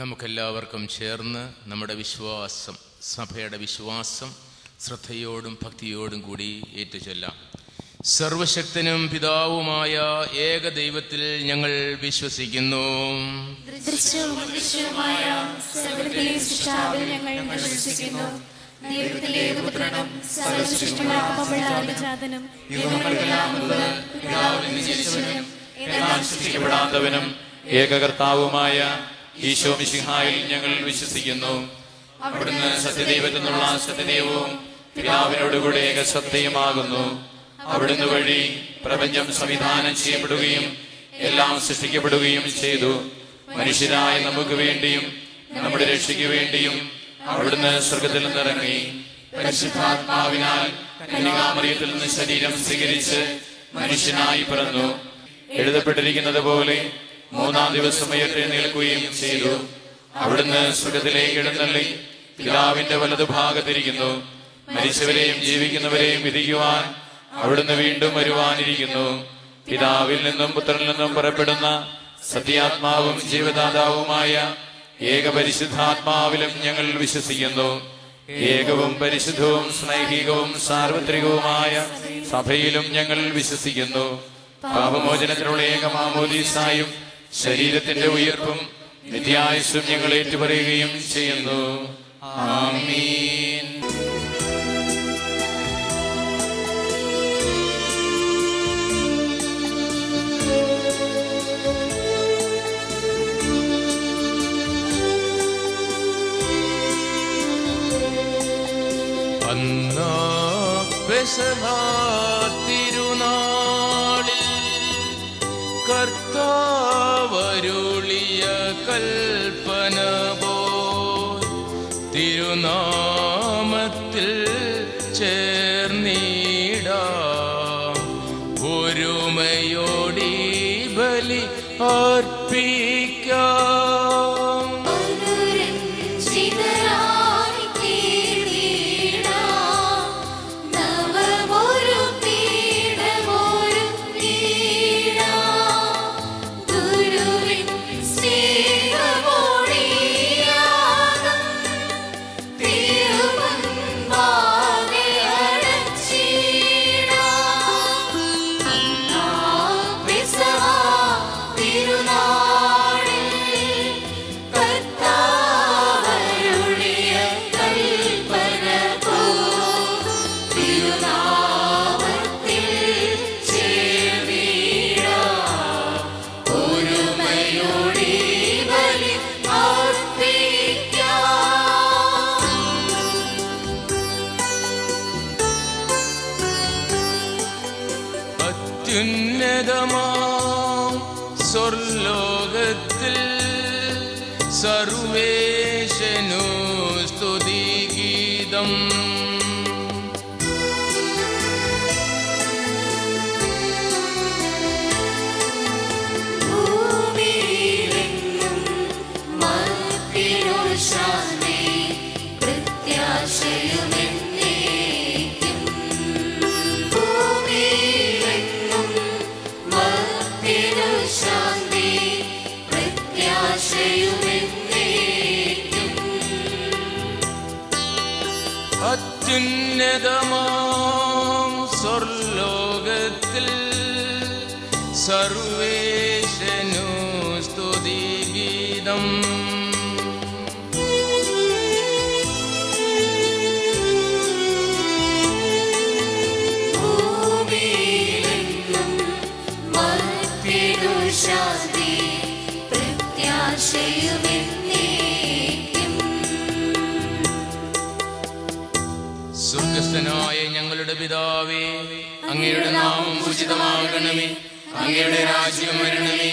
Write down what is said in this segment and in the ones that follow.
നമുക്കെല്ലാവർക്കും ചേർന്ന് നമ്മുടെ വിശ്വാസം, സഭയുടെ വിശ്വാസം ശ്രദ്ധയോടും ഭക്തിയോടും കൂടി ഏറ്റുചൊല്ലാം. സർവശക്തനും പിതാവുമായ ഏക ദൈവത്തിൽ ഞങ്ങൾ വിശ്വസിക്കുന്നു. സൃഷ്ടിക്കപ്പെടാത്തവനും ഏകകർത്താവുമായ ഈശോ മിശിഹായിൽ ഞങ്ങൾ വിശ്വസിക്കുന്നു. അവിടുന്ന് സത്യദൈവത്തിൽ നിന്നുള്ള സത്യദൈവവും പിതാവിനോടുകൂടെ ഏകസത്യമാകുന്നു. അവിടുന്ന് വഴി പ്രപഞ്ചം സംവിധാനം ചെയ്യപ്പെടുകയും എല്ലാം സൃഷ്ടിക്കപ്പെടുകയും ചെയ്തു. മനുഷ്യരായ നമുക്ക് വേണ്ടിയും നമ്മുടെ രക്ഷയ്ക്ക് വേണ്ടിയും അവിടുന്ന് സ്വർഗത്തിൽ നിന്നിറങ്ങി. പരിശുദ്ധാത്മാവിനാൽ കന്യകാമറിയത്തിൽ നിന്ന് ശരീരം സ്വീകരിച്ച് മനുഷ്യനായി പിറന്നു. എഴുതപ്പെട്ടിരിക്കുന്നത് പോലെ 3-ാം ദിവസം ഉയർത്തെഴുന്നേൽക്കുകയും ചെയ്തു. അവിടുന്ന് സ്വർഗത്തിലേക്ക് എഴുന്നള്ളി പിതാവിന്റെ വലതുഭാഗത്തിരിക്കുന്നു. മരിച്ചവരെയും ജീവിക്കുന്നവരെയും വിധിക്കുവാൻ അവിടുന്ന് വീണ്ടും വരുവാനിരിക്കുന്നു. പിതാവിൽ നിന്നും പുത്രനിൽ നിന്നും പുറപ്പെടുന്ന സത്യാത്മാവും ജീവദാതാവുമായ ഏകപരിശുദ്ധാത്മാവിലും ഞങ്ങൾ വിശ്വസിക്കുന്നു. ഏകവും പരിശുദ്ധവും സ്നേഹികവും സാർവത്രികവുമായ സഭയിലും ഞങ്ങൾ വിശ്വസിക്കുന്നു. പാപമോചനത്തിനുള്ള ഏകമാമോദീസായും ശരീരത്തിന്റെ ഉയർപ്പും നിത്യായുസ്സും ഞങ്ങൾ ഏറ്റുപറയുകയും ചെയ്യുന്നു. ആമീൻ. അന്നാ പെസഹ തിരുനാളിൽ കർത്താവരുളിയ കൽപ്പന പോൽ തിരുനാമത്തിൽ ചേർന്നിടാം. ഒരുമയോടി ബലി അർപ്പിക്കാം. അത്യുന്നതമാം സ്വർലോകത്തിൽ സർവേശനു സ്തുതിഗീതം. അത്യുന്നതമാം സ്വർലോകത്തിൽ സർവേശനു സ്തുതിഗീതം. സ്വർഗ്ഗസ്ഥനായ ഞങ്ങളുടെ പിതാവേ, അങ്ങയുടെ നാമം പൂജിതമാകണമേ. അങ്ങയുടെ രാജ്യം വരണമേ.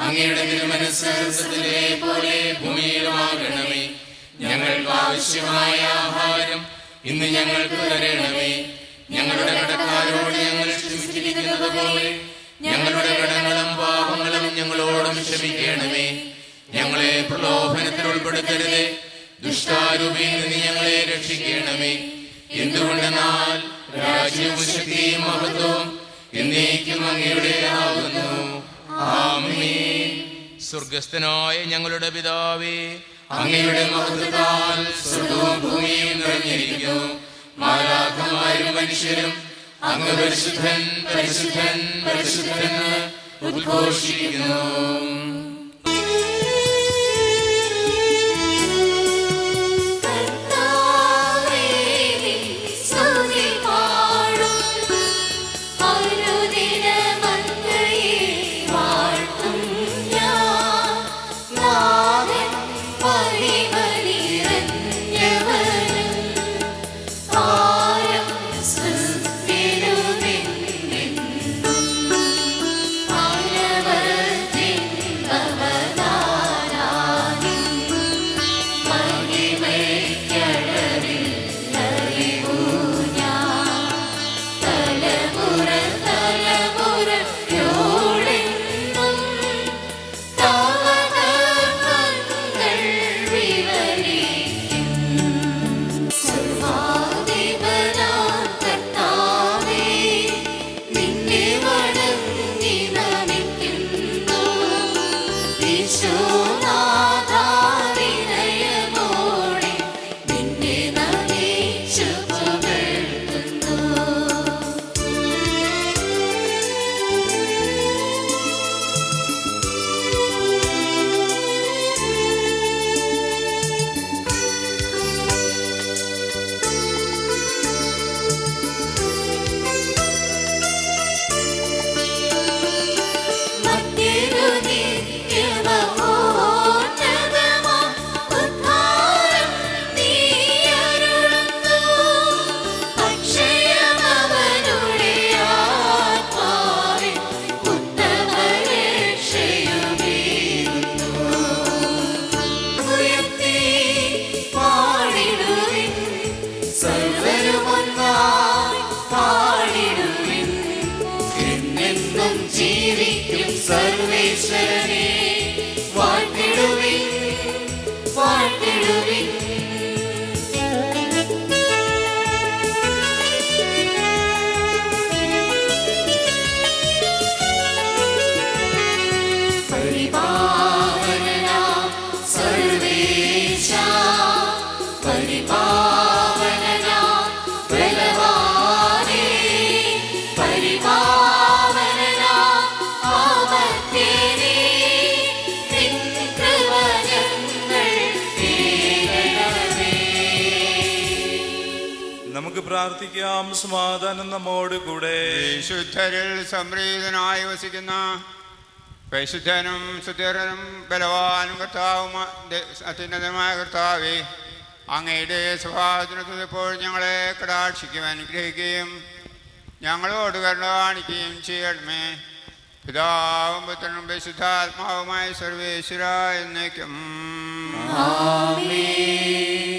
അങ്ങയുടെ തിരുമനസ്സ് സ്വർഗ്ഗത്തിലെ പോലെ ഭൂമിയിലുമാകണമേ. ഞങ്ങൾക്ക് ആവശ്യമായ ആഹാരം ഇന്ന് ഞങ്ങൾക്ക് തരണമേ. ഞങ്ങളുടെ കടക്കാരോട് ഞങ്ങൾ ക്ഷമിച്ചിരിക്കുന്നത് പോലെ ഞങ്ങളുടെ കടങ്ങളും പാപങ്ങളും ഞങ്ങളോടും ക്ഷമിക്കണമേ. ഞങ്ങളെ പ്രലോഭനത്തിൽ ഉൾപ്പെടുത്തരുതേ, ദുഷ്ടാരൂപിയിൽ നിന്ന് ഞങ്ങളെ രക്ഷിക്കണമേ. എന്തുകൊണ്ടെന്നാൽ രാജ്യവും ശക്തിയും മഹത്വവും എന്നേക്കും അങ്ങയുടെ ആകുന്നു. ആമേൻ. സ്വർഗസ്ഥനായ ഞങ്ങളുടെ പിതാവേ, അങ്ങയുടെ മഹത്വത്താൽ സ്വർഗവും ഭൂമിയും നിറഞ്ഞിരിക്കുന്നു. മാലാഖമാരും മനുഷ്യരും അങ്ങ് പരിശുദ്ധൻ പരിശുദ്ധൻ പരിശുദ്ധൻ എന്ന് ഉദ്ഘോഷിക്കുന്നു. പ്രാർത്ഥിക്കാം. സമാധാനം നമ്മോട് കൂടെ. വിശുദ്ധരിൽ സംപ്രീതനായി വസിക്കുന്ന പരിശുദ്ധനും സുധീരനും ബലവാനും കർത്താവും അത്യുന്നതമായ കർത്താവേ, അങ്ങയുടെ സ്വഭാവത്തിന് ഇപ്പോൾ ഞങ്ങളെ കടാക്ഷിക്കുകയും അനുഗ്രഹിക്കുകയും ഞങ്ങളോട് കരുണ കാണിക്കുകയും ചെയ്യണമേ. പിതാവും പുത്രനും പരിശുദ്ധാത്മാവുമായ സർവേശ്വര എന്നേക്കും. ആമേൻ.